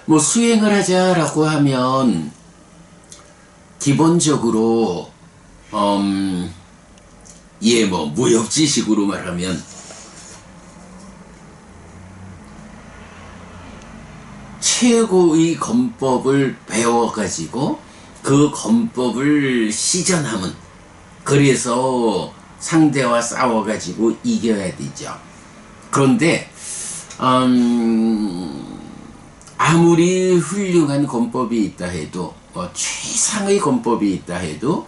뭐 수행을 하자라고 하면 기본적으로 뭐 무협지식으로 말하면 최고의 권법을 배워가지고 그 권법을 시전하면, 그래서 상대와 싸워가지고 이겨야 되죠. 그런데 아무리 훌륭한 권법이 있다 해도, 최상의 권법이 있다 해도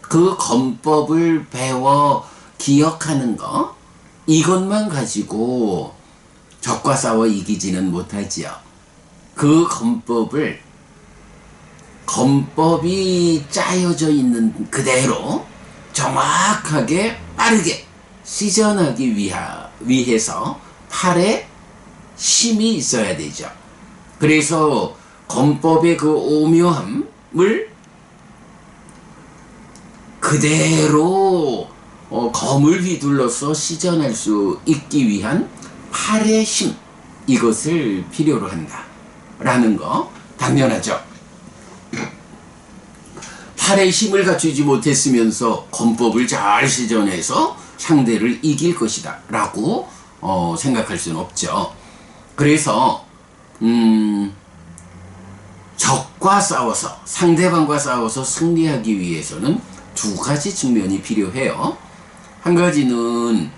그 권법을 배워 기억하는 거, 이것만 가지고 적과 싸워 이기지는 못하지요. 그 권법이 짜여져 있는 그대로 정확하게 빠르게 시전하기 위해서 팔에 힘이 있어야 되죠. 그래서 권법의 그 오묘함을 그대로 검을 휘둘러서 시전할 수 있기 위한 팔의 힘, 이것을 필요로 한다 라는 거 당연하죠. 팔의 힘을 갖추지 못했으면서 권법을 잘 시전해서 상대를 이길 것이다 라고 생각할 수는 없죠. 그래서 적과 싸워서, 상대방과 싸워서 승리하기 위해서는 두 가지 측면이 필요해요. 한 가지는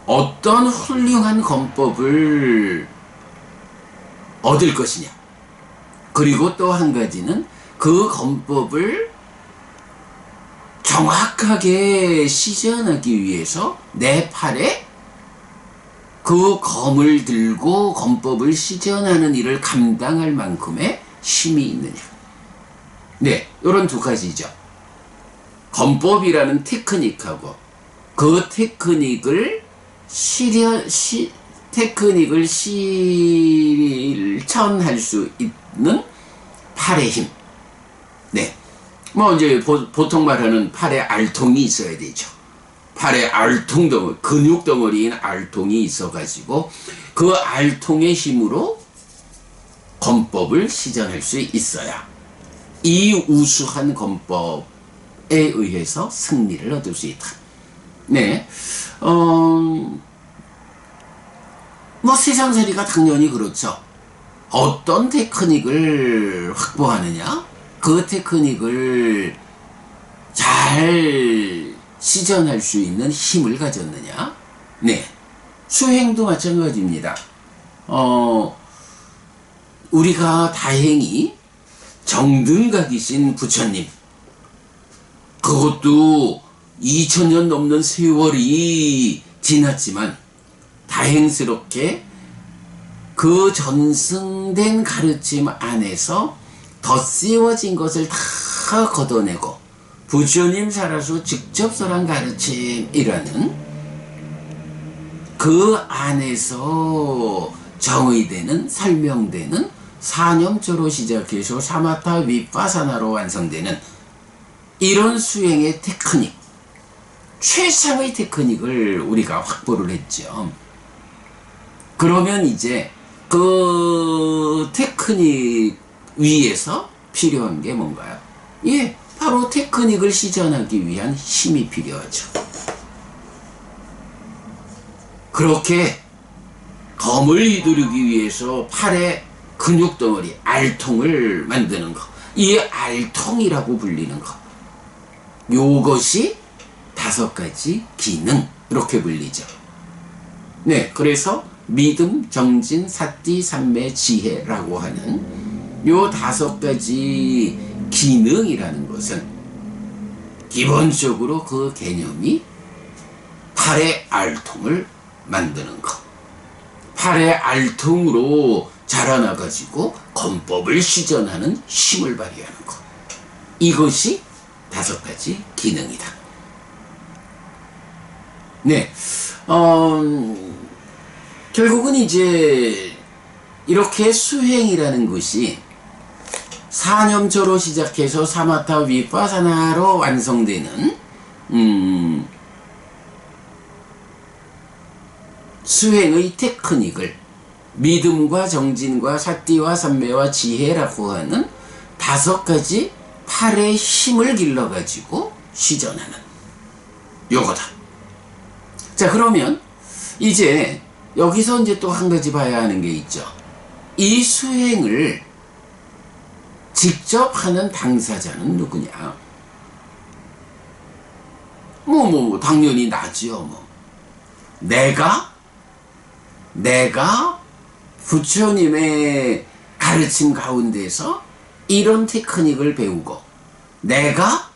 어떤 훌륭한 권법을 얻을 것이냐, 그리고 또 한 가지는 그 권법을 정확하게 시전하기 위해서 내 팔에 그 검을 들고 권법을 시전하는 일을 감당할 만큼의 힘이 있느냐. 네, 이런 두 가지죠. 권법이라는 테크닉하고 그 테크닉을 실천할 수 있는 팔의 힘. 네. 뭐 이제 보통 말하는 팔에 알통이 있어야 되죠. 팔에 알통 덩어리, 근육 덩어리인 알통이 있어가지고 그 알통의 힘으로 권법을 시전할 수 있어야 이 우수한 권법에 의해서 승리를 얻을 수 있다. 네. 뭐 세상살이가 당연히 그렇죠. 어떤 테크닉을 확보하느냐, 그 테크닉을 잘 시전할 수 있는 힘을 가졌느냐. 네. 수행도 마찬가지입니다. 우리가 다행히 정등각이신 부처님, 그것도 2000년 넘는 세월이 지났지만 다행스럽게 그 전승된 가르침 안에서 덧씌워진 것을 다 걷어내고 부처님 살아서 직접 설한 가르침이라는 그 안에서 정의되는, 설명되는 사념조로 시작해서 사마타 위파사나로 완성되는 이런 수행의 테크닉, 최상의 테크닉을 우리가 확보를 했죠. 그러면 이제 그 테크닉 위에서 필요한 게 뭔가요? 예, 바로 테크닉을 시전하기 위한 힘이 필요하죠. 그렇게 검을 휘두르기 위해서 팔에 근육덩어리, 알통을 만드는 것, 이 알통이라고 불리는 것, 요것이 5가지 기능, 이렇게 불리죠. 네, 그래서 믿음, 정진, 사띠, 삼매, 지혜라고 하는 요 5가지 기능이라는 것은 기본적으로 그 개념이 팔의 알통을 만드는 것, 팔의 알통으로 자라나가지고 권법을 시전하는 힘을 발휘하는 것, 이것이 5가지 기능이다. 네, 결국은 이제 이렇게 수행이라는 것이 사념조로 시작해서 사마타 위파사나로 완성되는 수행의 테크닉을 믿음과 정진과 사띠와 삼매와 지혜라고 하는 5가지 팔의 힘을 길러가지고 시전하는 요거다. 자, 그러면 이제 여기서 이제 또 한 가지 봐야 하는 게 있죠. 이 수행을 직접 하는 당사자는 누구냐? 당연히 나지요. 내가 부처님의 가르침 가운데서 이런 테크닉을 배우고 내가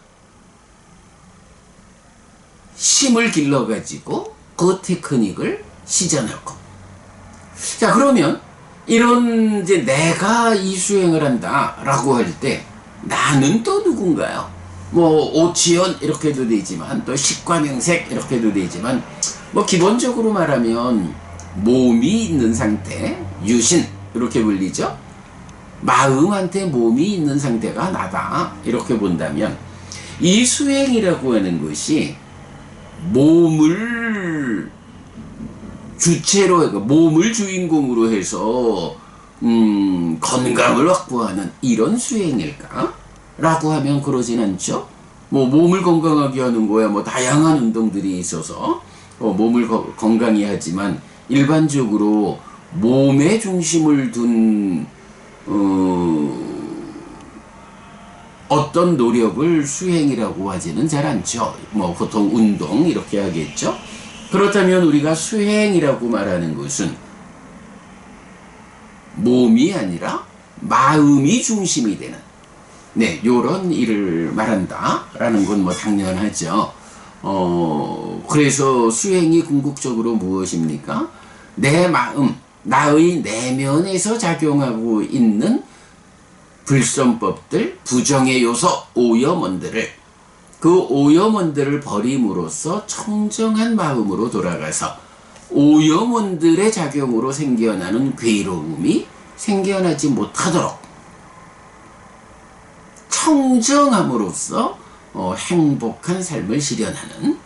힘을 길러가지고 그 테크닉을 시전하고. 자, 그러면 이런 이제 내가 이 수행을 한다라고 할 때 나는 또 누군가요? 오치연 이렇게 해도 되지만 또 식과명색 이렇게 해도 되지만 기본적으로 말하면 몸이 있는 상태, 유신 이렇게 불리죠. 마음한테 몸이 있는 상태가 나다 이렇게 본다면 이 수행이라고 하는 것이 몸을 주체로, 몸을 주인공으로 해서 건강을 확보하는 이런 수행일까? 라고 하면 그러진 않죠. 몸을 건강하게 하는 거야 다양한 운동들이 있어서 몸을 건강히 하지만 일반적으로 몸에 중심을 둔 어떤 노력을 수행이라고 하지는 잘 않죠. 보통 운동 이렇게 하겠죠. 그렇다면 우리가 수행이라고 말하는 것은 몸이 아니라 마음이 중심이 되는 요런 일을 말한다라는 건 당연하죠. 그래서 수행이 궁극적으로 무엇입니까? 내 마음, 나의 내면에서 작용하고 있는 불선법들, 부정의 요소, 오염원들을 그 오염원들을 버림으로써 청정한 마음으로 돌아가서 오염원들의 작용으로 생겨나는 괴로움이 생겨나지 못하도록 청정함으로써 행복한 삶을 실현하는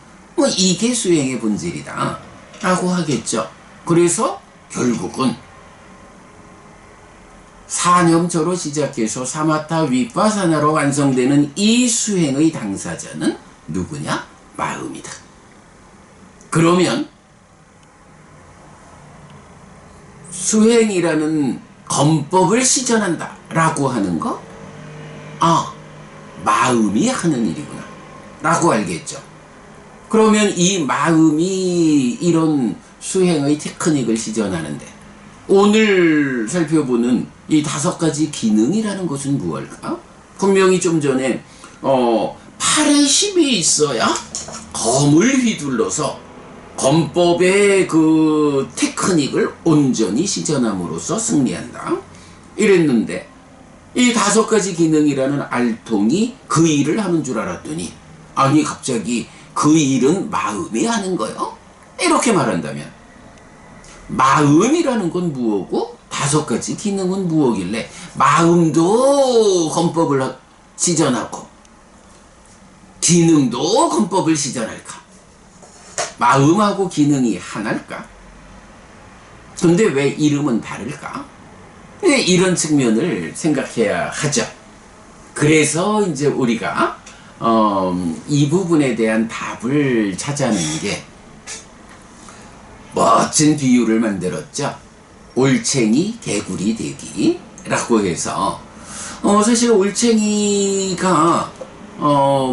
이게 수행의 본질이다 라고 하겠죠. 그래서 결국은 사념조로 시작해서 사마타 위파사나로 완성되는 이 수행의 당사자는 누구냐? 마음이다. 그러면 수행이라는 건법을 시전한다 라고 하는 거, 마음이 하는 일이구나 라고 알겠죠. 그러면 이 마음이 이런 수행의 테크닉을 시전하는데 오늘 살펴보는 이 5가지 기능이라는 것은 무엇일까? 분명히 좀 전에 팔에 힘이 있어야 검을 휘둘러서 건법의 그 테크닉을 온전히 시전함으로써 승리한다 이랬는데 이 5가지 기능이라는 알통이 그 일을 하는 줄 알았더니 아니 갑자기 그 일은 마음이 하는 거요? 이렇게 말한다면 마음이라는 건 무엇고 5가지 기능은 무엇길래 마음도 건법을 시전하고 기능도 건법을 시전할까? 마음하고 기능이 하나일까? 근데 왜 이름은 다를까? 이런 측면을 생각해야 하죠. 그래서 이제 우리가 이 부분에 대한 답을 찾아내는 게 멋진 비유를 만들었죠. 올챙이 개구리 대기라고 해서 사실 올챙이가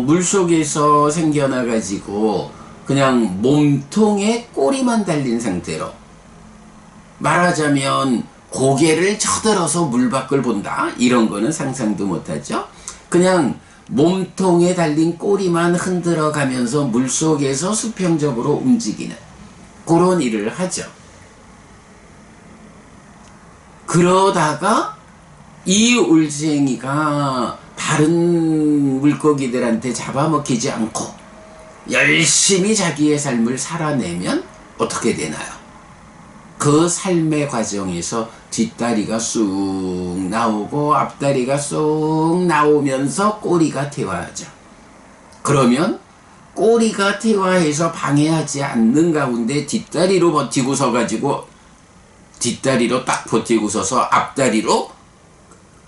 물속에서 생겨나 가지고 그냥 몸통에 꼬리만 달린 상태로 말하자면 고개를 쳐들어서 물 밖을 본다 이런 거는 상상도 못하죠. 그냥 몸통에 달린 꼬리만 흔들어 가면서 물속에서 수평적으로 움직이는 그런 일을 하죠. 그러다가 이 올챙이가 다른 물고기들한테 잡아먹히지 않고 열심히 자기의 삶을 살아내면 어떻게 되나요? 그 삶의 과정에서 뒷다리가 쑥 나오고 앞다리가 쑥 나오면서 꼬리가 퇴화하죠. 그러면 꼬리가 퇴화해서 방해하지 않는 가운데 뒷다리로 버티고 서가지고 뒷다리로 딱 버티고 서서 앞다리로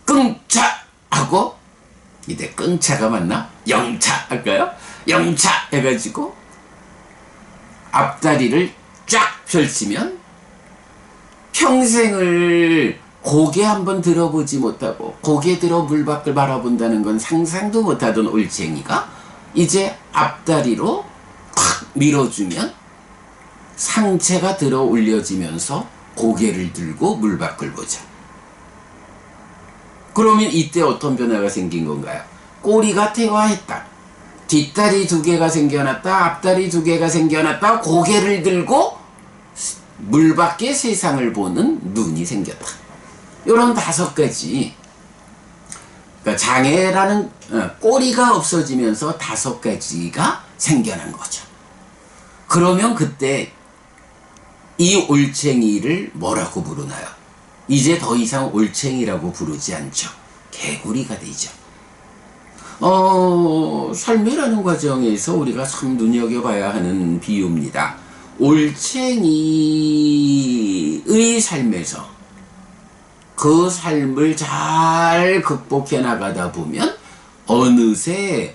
끙차 하고, 이때 끙차가 맞나? 영차 할까요? 영차 해가지고 앞다리를 쫙 펼치면 평생을 고개 한번 들어보지 못하고 고개 들어 물 밖을 바라본다는 건 상상도 못하던 올챙이가 이제 앞다리로 확 밀어주면 상체가 들어 올려지면서 고개를 들고 물 밖을 보자. 그러면 이때 어떤 변화가 생긴 건가요? 꼬리가 퇴화했다. 뒷다리 2개가 생겨났다. 앞다리 2개가 생겨났다. 고개를 들고 물 밖의 세상을 보는 눈이 생겼다. 이런 5가지, 그러니까 장애라는 꼬리가 없어지면서 5가지가 생겨난 거죠. 그러면 그때 이 올챙이를 뭐라고 부르나요? 이제 더 이상 올챙이라고 부르지 않죠. 개구리가 되죠. 삶이라는 과정에서 우리가 참 눈여겨봐야 하는 비유입니다. 올챙이의 삶에서 그 삶을 잘 극복해 나가다 보면 어느새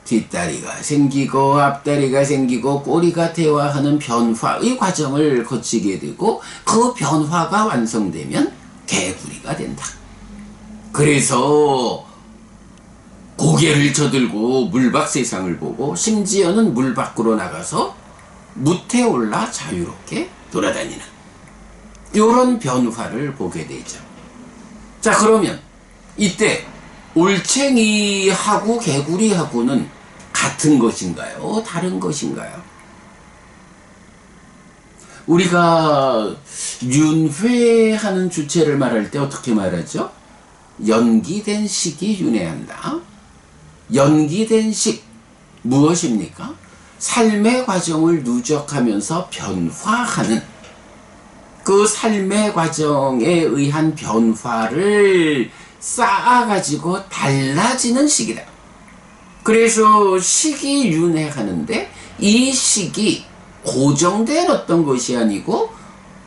뒷다리가 생기고 앞다리가 생기고 꼬리가 퇴화하는 변화의 과정을 거치게 되고 그 변화가 완성되면 개구리가 된다. 그래서 고개를 저들고 물밖 세상을 보고 심지어는 물 밖으로 나가서 무태 올라 자유롭게 돌아다니는 이런 변화를 보게 되죠. 자, 그러면 이때 올챙이하고 개구리하고는 같은 것인가요? 다른 것인가요? 우리가 윤회하는 주체를 말할 때 어떻게 말하죠? 연기된 식이 윤회한다. 연기된 식, 무엇입니까? 삶의 과정을 누적하면서 변화하는 그 삶의 과정에 의한 변화를 쌓아가지고 달라지는 식이다. 그래서 식이 윤회하는데 이 식이 고정된 어떤 것이 아니고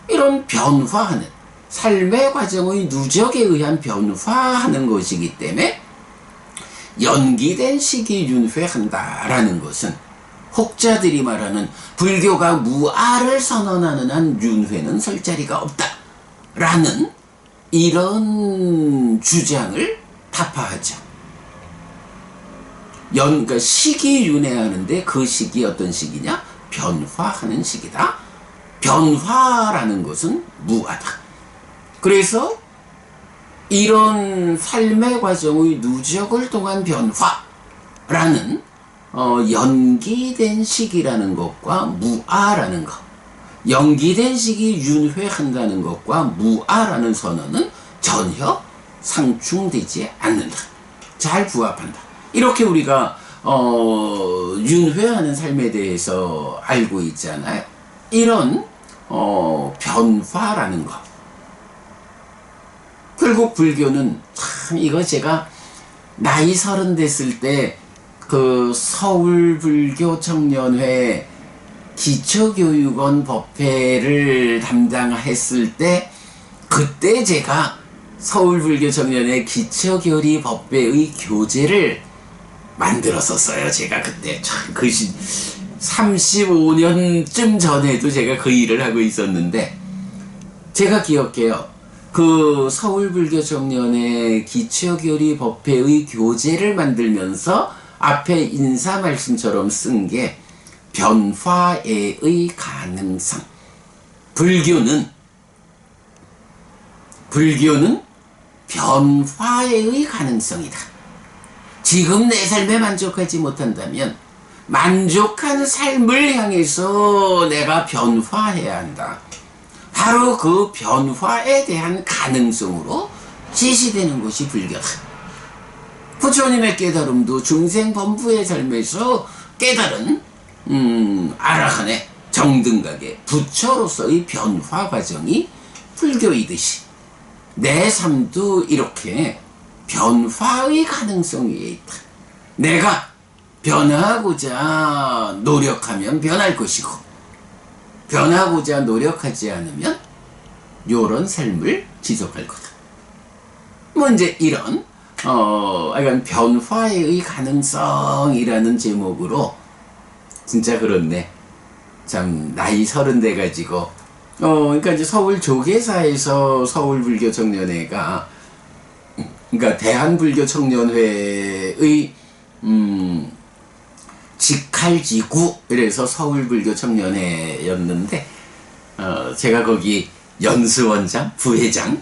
이런 변화하는 삶의 과정의 누적에 의한 변화하는 것이기 때문에 연기된 식이 윤회한다라는 것은 혹자들이 말하는 불교가 무아를 선언하는 한 윤회는 설 자리가 없다라는 이런 주장을 타파하죠. 그러니까 식이 윤회하는데 그 식이 어떤 식이냐? 변화하는 식이다. 변화라는 것은 무아다. 그래서 이런 삶의 과정의 누적을 통한 변화라는 연기된 식이라는 것과 무아라는 것, 연기된 식이 윤회한다는 것과 무아라는 선언은 전혀 상충되지 않는다. 잘 부합한다. 이렇게 우리가 윤회하는 삶에 대해서 알고 있잖아요. 이런 변화라는 것. 결국 불교는 참 이거 제가 나이 30 됐을 때 그 서울불교 청년회 기초교육원 법회를 담당했을 때 그때 제가 서울불교 청년회 기초교리 법회의 교재를 만들었었어요. 제가 그때 참 그 35년쯤 전에도 제가 그 일을 하고 있었는데 제가 기억해요. 그 서울불교 청년회 기초교리 법회의 교재를 만들면서 앞에 인사 말씀처럼 쓴 게 변화의 가능성. 불교는 변화의 가능성이다. 지금 내 삶에 만족하지 못한다면 만족한 삶을 향해서 내가 변화해야 한다. 바로 그 변화에 대한 가능성으로 제시되는 것이 불교다. 부처님의 깨달음도 중생범부의 삶에서 깨달은 아라한의 정등각의 부처로서의 변화 과정이 불교이듯이 내 삶도 이렇게 변화의 가능성 위에 있다. 내가 변화하고자 노력하면 변할 것이고 변하고자 노력하지 않으면 요런 삶을 지속할 거다. 뭐 이제 이런 약간 변화의 가능성이라는 제목으로 진짜 그렇네. 참 나이 30 돼가지고 그러니까 이제 서울 조계사에서 서울불교청년회가 그러니까 대한불교청년회의 직할지구 이래서 서울불교청년회였는데 제가 거기 연수원장, 부회장을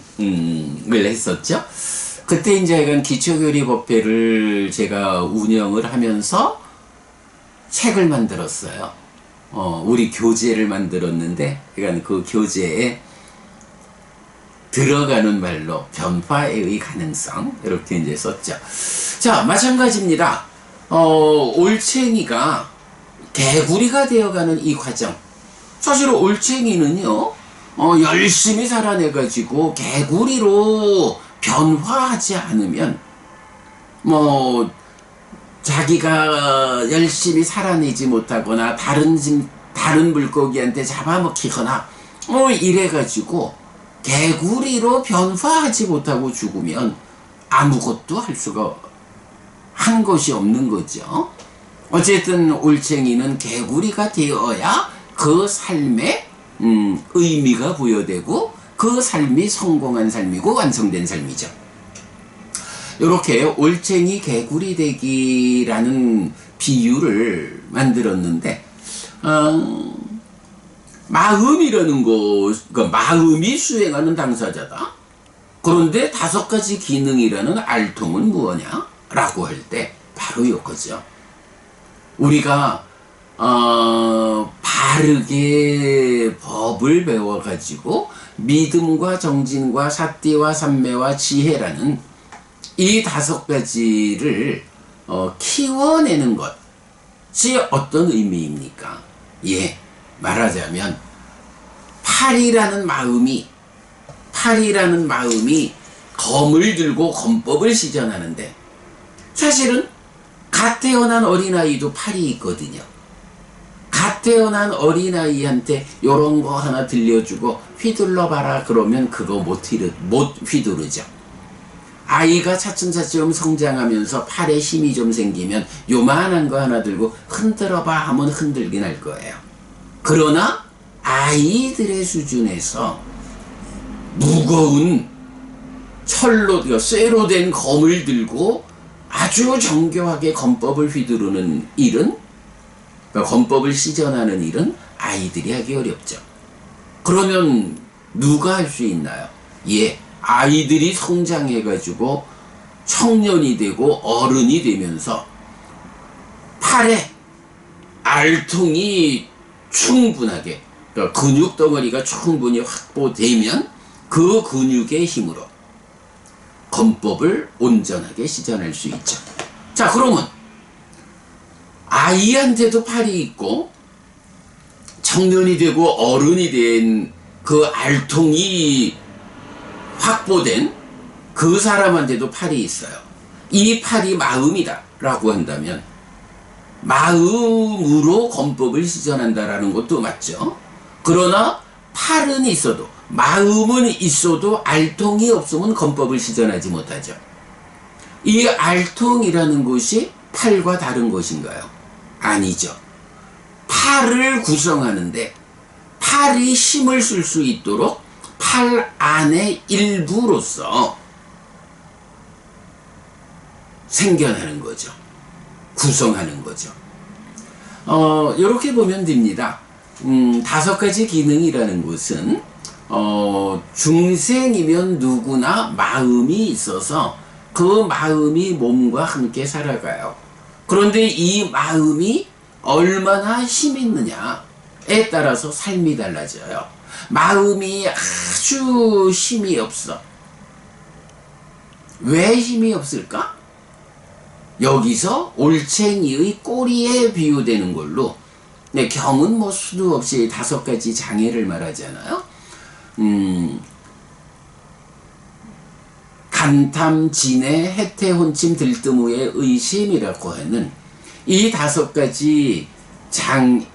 했었죠. 그때 이제 약간 기초교리법회를 제가 운영을 하면서 책을 만들었어요. 우리 교재를 만들었는데, 그러니까 그 교재에 들어가는 말로 변화의 가능성 이렇게 이제 썼죠. 자, 마찬가지입니다. 올챙이가 개구리가 되어가는 이 과정. 사실 올챙이는요, 열심히 살아내가지고 개구리로 변화하지 않으면, 뭐, 자기가 열심히 살아내지 못하거나, 다른 물고기한테 잡아먹히거나, 뭐, 이래가지고, 개구리로 변화하지 못하고 죽으면 아무것도 한 것이 없는 거죠. 어쨌든 올챙이는 개구리가 되어야 그 삶에 의미가 부여되고 그 삶이 성공한 삶이고 완성된 삶이죠. 이렇게 올챙이 개구리 되기라는 비유를 만들었는데 마음이라는 그러니까 마음이 수행하는 당사자다. 그런데 5가지 기능이라는 알통은 무엇냐? 라고 할 때 바로 이거죠. 우리가 바르게 법을 배워가지고 믿음과 정진과 사띠와 삼매와 지혜라는 이 5가지를 키워내는 것이 어떤 의미입니까? 예, 말하자면 팔이라는 마음이 검을 들고 검법을 시전하는데 사실은 갓 태어난 어린아이도 팔이 있거든요. 갓 태어난 어린아이한테 요런 거 하나 들려주고 휘둘러봐라 그러면 그거 못 휘두르죠. 아이가 차츰차츰 성장하면서 팔에 힘이 좀 생기면 요만한 거 하나 들고 흔들어봐 하면 흔들긴 할 거예요. 그러나 아이들의 수준에서 무거운 쇠로 된 검을 들고 아주 정교하게 검법을 휘두르는 일은, 검법을 시전하는 일은 아이들이 하기 어렵죠. 그러면 누가 할 수 있나요? 예, 아이들이 성장해가지고 청년이 되고 어른이 되면서 팔에 알통이 충분하게, 그러니까 근육 덩어리가 충분히 확보되면 그 근육의 힘으로 검법을 온전하게 시전할 수 있죠. 자, 그러면 아이한테도 팔이 있고 청년이 되고 어른이 된 그 알통이 확보된 그 사람한테도 팔이 있어요. 이 팔이 마음이다 라고 한다면 마음으로 검법을 시전한다라는 것도 맞죠. 그러나 팔은 있어도 마음은 있어도 알통이 없으면 검법을 시전하지 못하죠. 이 알통이라는 것이 팔과 다른 것인가요? 아니죠. 팔을 구성하는데 팔이 힘을 쓸 수 있도록 팔 안의 일부로서 생겨나는 거죠. 구성하는 거죠. 이렇게 보면 됩니다. 5가지 기능이라는 것은 중생이면 누구나 마음이 있어서 그 마음이 몸과 함께 살아가요. 그런데 이 마음이 얼마나 힘 있느냐에 따라서 삶이 달라져요. 마음이 아주 힘이 없어. 왜 힘이 없을까? 여기서 올챙이의 꼬리에 비유되는 걸로, 네, 경은 뭐 수도 없이 5가지 장애를 말하잖아요. 간탐, 진해, 해태, 혼침, 들뜸후의 의심이라고 하는 이 5가지 장애라는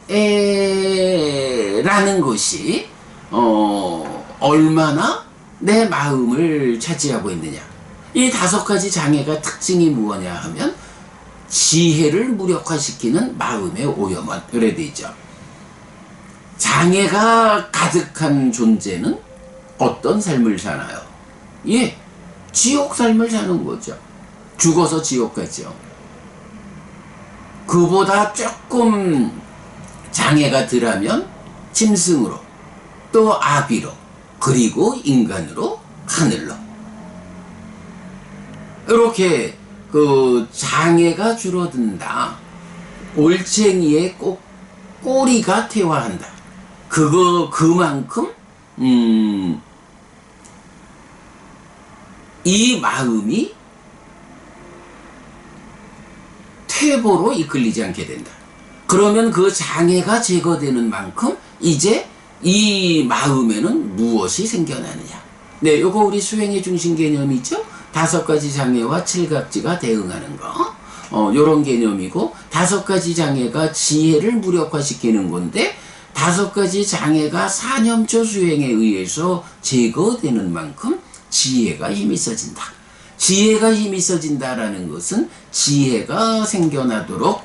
것이 얼마나 내 마음을 차지하고 있느냐. 이 5가지 장애가 특징이 무엇냐 하면 지혜를 무력화시키는 마음의 오염원. 그래 돼 있죠. 장애가 가득한 존재는 어떤 삶을 사나요? 예, 지옥 삶을 사는 거죠. 죽어서 지옥 가죠. 그보다 조금 장애가 덜하면 짐승으로, 또 아귀로, 그리고 인간으로, 하늘로. 이렇게 그 장애가 줄어든다. 올챙이의 꼬리가 퇴화한다. 그만큼 이 마음이 퇴보로 이끌리지 않게 된다. 그러면 그 장애가 제거되는 만큼 이제 이 마음에는 무엇이 생겨나느냐. 네, 요거 우리 수행의 중심 개념이죠. 5가지 장애와 7각지가 대응하는 거. 요런 개념이고, 5가지 장애가 지혜를 무력화시키는 건데, 5가지 장애가 사념초 수행에 의해서 제거되는 만큼 지혜가 힘이 써진다. 지혜가 힘이 써진다라는 것은 지혜가 생겨나도록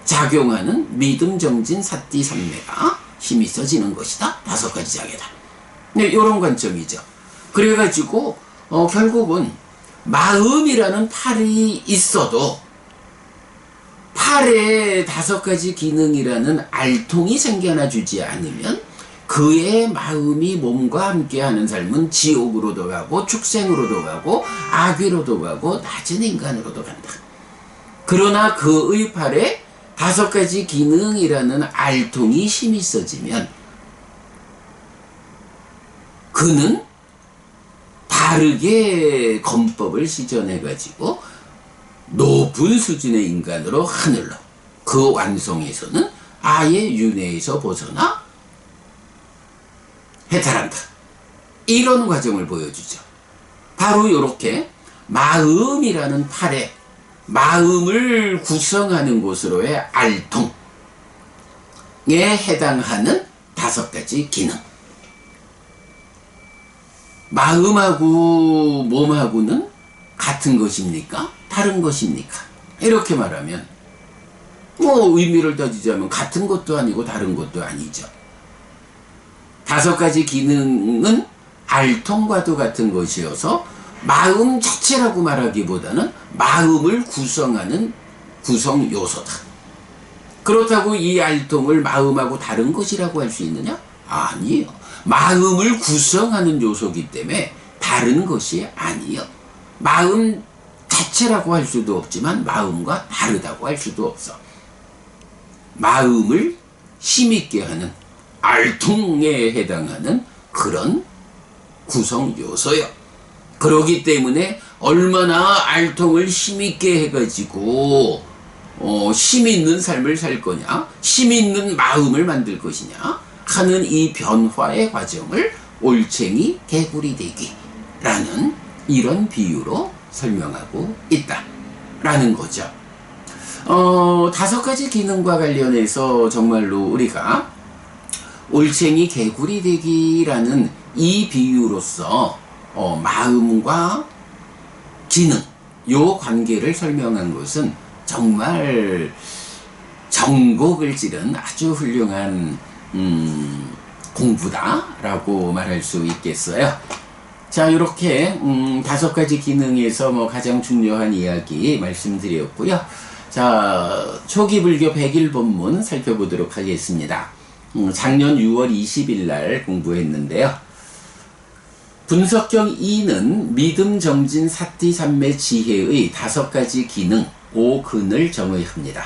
작용하는 믿음, 정진, 사띠, 삼매가 힘이 써지는 것이다. 5가지 장애다. 네, 요런 관점이죠. 그래가지고 결국은 마음이라는 팔이 있어도 팔에 5가지 기능이라는 알통이 생겨나 주지 않으면 그의 마음이 몸과 함께하는 삶은 지옥으로도 가고 축생으로도 가고 악귀로도 가고 낮은 인간으로도 간다. 그러나 그의 팔에 5가지 기능이라는 알통이 힘이 써지면 그는 다르게 검법을 시전해가지고 높은 수준의 인간으로 하늘로, 그 완성에서는 아예 윤회에서 벗어나 해탈한다. 이런 과정을 보여주죠. 바로 이렇게 마음이라는 팔에 마음을 구성하는 곳으로의 알통에 해당하는 5가지 기능. 마음하고 몸하고는 같은 것입니까? 다른 것입니까? 이렇게 말하면 뭐 의미를 따지자면 같은 것도 아니고 다른 것도 아니죠. 5가지 기능은 알통과도 같은 것이어서 마음 자체라고 말하기보다는 마음을 구성하는 구성 요소다. 그렇다고 이 알통을 마음하고 다른 것이라고 할 수 있느냐? 아니에요. 마음을 구성하는 요소이기 때문에 다른 것이 아니에요. 마음 자체라고 할 수도 없지만 마음과 다르다고 할 수도 없어. 마음을 힘있게 하는 알통에 해당하는 그런 구성 요소요. 그러기 때문에 얼마나 알통을 힘있게 해가지고 힘있는 삶을 살 거냐, 힘있는 마음을 만들 것이냐 하는 이 변화의 과정을 올챙이 개구리 되기라는 이런 비유로 설명하고 있다라는 거죠. 5가지 기능과 관련해서 정말로 우리가 올챙이 개구리 되기라는 이 비유로서 마음과 기능, 요 관계를 설명한 것은 정말 정곡을 찌른 아주 훌륭한 공부다라고 말할 수 있겠어요. 자, 이렇게 5가지 기능에서 뭐 가장 중요한 이야기 말씀드렸고요. 자, 초기 불교 100일 본문 살펴보도록 하겠습니다. 작년 6월 20일 날 공부했는데요. 분석경 2는 믿음, 정진, 사띠, 삼매, 지혜의 5가지 기능 5근을 정의합니다.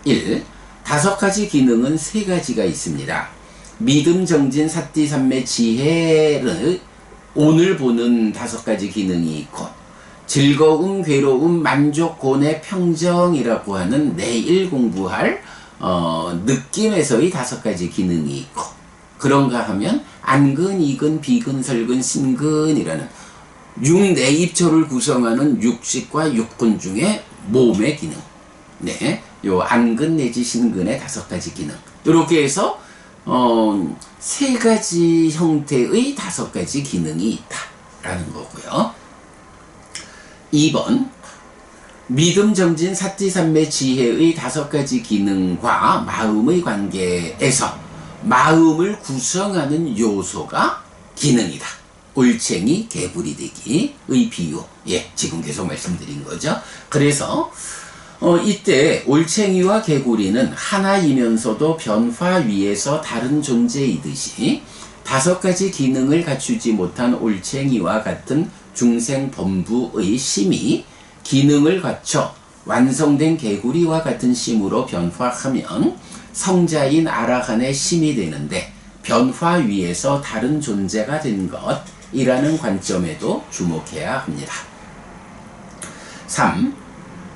1. 5가지 기능은 3가지가 있습니다. 믿음, 정진, 사띠, 삼매, 지혜를 오늘 보는 5가지 기능이 있고, 즐거움, 괴로움, 만족, 고뇌, 평정이라고 하는 내일 공부할 느낌에서의 5가지 기능이 있고, 그런가 하면 안근, 이근, 비근, 설근, 신근이라는 육내입초를 구성하는 육식과 육근 중에 몸의 기능, 네, 요 안근 내지 신근의 5가지 기능, 이렇게 해서 세 가지 형태의 5가지 기능이 있다라는 거고요. 2번, 믿음, 정진, 사띠, 삼매, 지혜의 5가지 기능과 마음의 관계에서 마음을 구성하는 요소가 기능이다. 올챙이, 개구리 되기의 비유. 예, 지금 계속 말씀드린 거죠. 그래서 이때 올챙이와 개구리는 하나이면서도 변화 위에서 다른 존재이듯이 5가지 기능을 갖추지 못한 올챙이와 같은 중생범부의 심이 기능을 갖춰 완성된 개구리와 같은 심으로 변화하면 성자인 아라한의 심이 되는데, 변화 위에서 다른 존재가 된 것이라는 관점에도 주목해야 합니다. 3.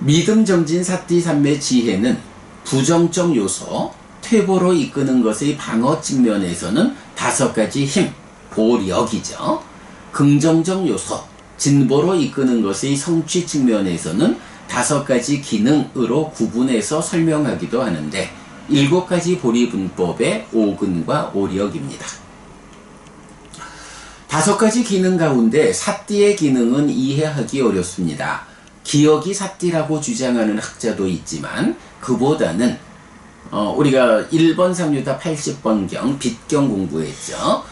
믿음, 정진, 사띠, 삼매, 지혜는 부정적 요소, 퇴보로 이끄는 것의 방어 측면에서는 5가지 힘, 보력이죠. 긍정적 요소, 진보로 이끄는 것의 성취 측면에서는 5가지 기능으로 구분해서 설명하기도 하는데, 7가지 보리분법의 오근과 오력입니다. 5가지 기능 가운데 사띠의 기능은 이해하기 어렵습니다. 기억이 사띠라고 주장하는 학자도 있지만, 그보다는 우리가 1번 상류다 80번경 빛경 공부했죠.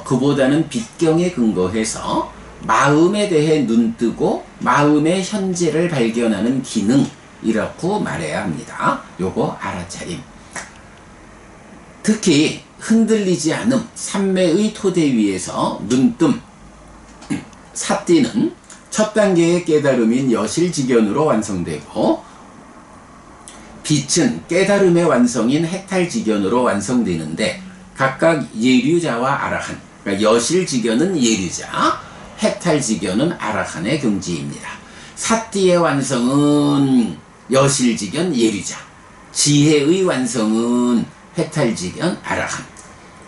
그보다는 빛경에 근거해서 마음에 대해 눈뜨고 마음의 현재를 발견하는 기능이라고 말해야 합니다. 요거 알아차림. 특히 흔들리지 않음, 삼매의 토대 위에서 눈뜸, 사띠는 첫 단계의 깨달음인 여실지견으로 완성되고, 빛은 깨달음의 완성인 해탈지견으로 완성되는데, 각각 예류자와 아라한, 그러니까 여실지견은 예류자, 해탈지견은 아라한의 경지입니다. 사띠의 완성은 여실지견 예류자, 지혜의 완성은 해탈지견 아라한.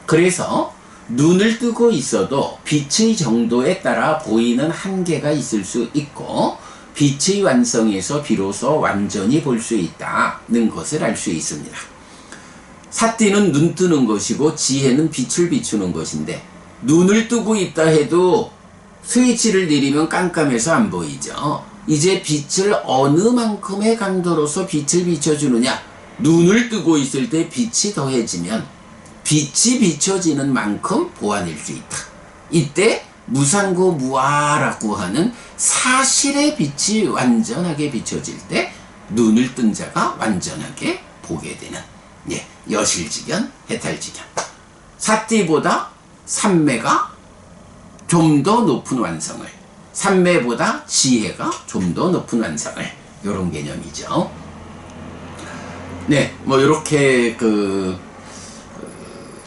그래서 눈을 뜨고 있어도 빛의 정도에 따라 보이는 한계가 있을 수 있고, 빛의 완성에서 비로소 완전히 볼 수 있다는 것을 알 수 있습니다. 사띠는 눈 뜨는 것이고 지혜는 빛을 비추는 것인데, 눈을 뜨고 있다 해도 스위치를 내리면 깜깜해서 안 보이죠. 이제 빛을 어느 만큼의 강도로서 빛을 비춰주느냐, 눈을 뜨고 있을 때 빛이 더해지면 빛이 비춰지는 만큼 보아낼 수 있다. 이때 무상고 무아라고 하는 사실의 빛이 완전하게 비춰질 때 눈을 뜬 자가 완전하게 보게 되는, 예, 여실지견, 해탈지견. 사띠보다 삼매가 좀 더 높은 완성을, 삼매보다 지혜가 좀 더 높은 완성을, 요런 개념이죠. 네, 뭐 이렇게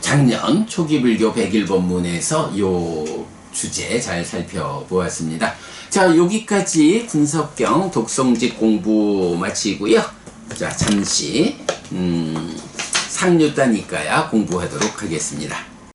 작년 초기불교 101법문에서 요 주제 잘 살펴보았습니다. 자, 여기까지 분석경 독성직 공부 마치고요. 자, 잠시 상류단 이과야 공부하도록 하겠습니다.